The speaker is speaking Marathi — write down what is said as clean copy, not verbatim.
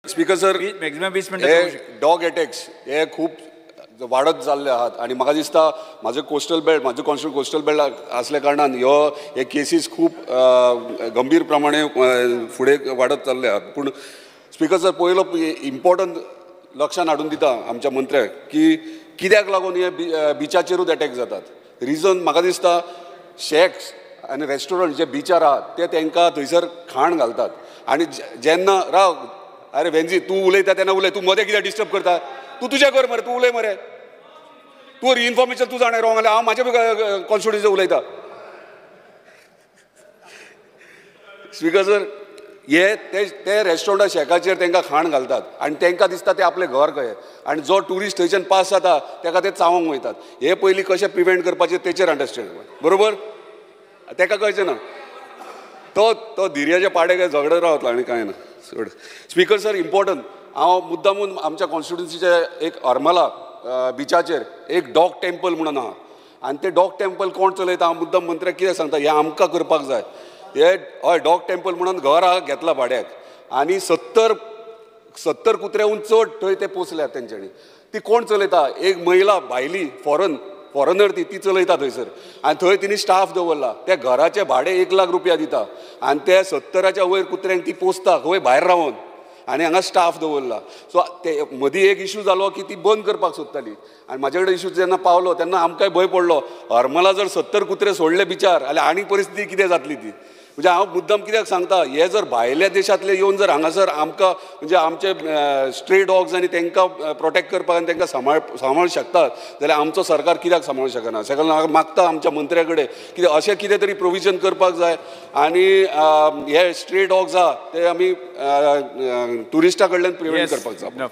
स्पीकर सर, मॅक्झिमम 20 मिनिटं डॉग अटॅक्स हे खूप वाढत चालले आहात आणि म्हाका दिसता माझं कोस्टल बेल्ट माझं कॉन्स्टिट्यूशन कोस्टल बेल्ट असल्या कारणान हे केसीस खूप गंभीर प्रमाणे फुडें वाढत चालले आहात. पूण स्पीकर सर, पयलो इम्पॉर्टंट लक्षान हाडून दिता आमच्या मंत्र्याक की कित्याक लागून हे बिचाचेरूच अटॅक जातात. रिजन म्हाका दिसता शेक्स आनी रेस्टॉरंट जे बिचार आहात ते तांकां थंयसर खाण घालतात आणि जेन्ना राव अरे वेंजी तू उलयता तेन्ना उलय, तू मदें कित्याक डिस्टर्ब करता? तू तुजें कर मरे, तू उलय मरे. तू इन्फॉर्मेशन तू जाणा रॉंग जाल्यार हांव म्हाज्या कॉन्स्टिट्युएन्सीचें उलयता. स्पीकर सर, ते रेस्टॉरंटा शेकाचेर तांकां खाण घालतात आनी तांकां दिसता ते आपलें घर कहें आनी जो ट्युरिस्ट थंयच्यान पास जाता ताका ते चावोंक वयतात. हे पयलीं कशें प्रिवेंट करपाचें तेचेर अंडरस्टँड बरोबर ताका कळचें ना. तो धिर्याचे पाडे काय झगडत रावतलो आनी कांय ना. स्पीकर सर, इम्पॉर्टंट हांव मुद्दामून आमच्या कॉन्स्टिट्युएन्सीचे एक हरमला बिचाचेर एक डॉग टेम्पल म्हणून आहा आनी ते डॉग टेम्पल कोण चलयता हांव मुद्दाम मंत्र्याक कितें सांगता, हें आमकां करपाक जाय. हे हय डॉग टेम्पल म्हणून घर आहा घेतला भाड्याक आनी 70 कुत्र्याहून चड थंय ते पोसल्यात तेंच्यांनी. ती कोण चलयता? एक महिला भायली फॉरनर ती चलयता थंयसर आनी थंय तिणी स्टाफ दवरला. त्या घराचें भाडें 1 लाख रुपया दिता आनी त्या 70च्या वयर कुत्र्यांक ती पोसता खंय भायर रावन आनी हांगा स्टाफ दवरला. सो ते मदीं एक इशू जालो की ती बंद करपाक सोदताली आनी म्हाजे कडेन इशू जेन्ना पावलो तेन्ना आमकांय भंय पडलो. हरमला जर 70 कुत्रे सोडले बिचार जाल्यार आनी परिस्थिती कितें जातली ती. म्हणजे हांव मुद्दाम कित्याक सांगता, हे जर भायल्या देशांतले येवन जर हांगासर आमकां म्हणजे आमचे स्ट्रे डॉग्स आनी तांकां प्रोटेक्ट करपाक आनी तांकां सांबाळूंक शकतात जाल्यार आमचो सरकार कित्याक सांबाळूंक शकना? हांव मागता आमच्या मंत्र्या कडेन कितें अशें कितें तरी प्रोविजन करपाक जाय आनी हे स्ट्रे डॉग्स आहा ते आमी ट्युरिस्टा कडल्यान प्रिवेंट करपाक जाय.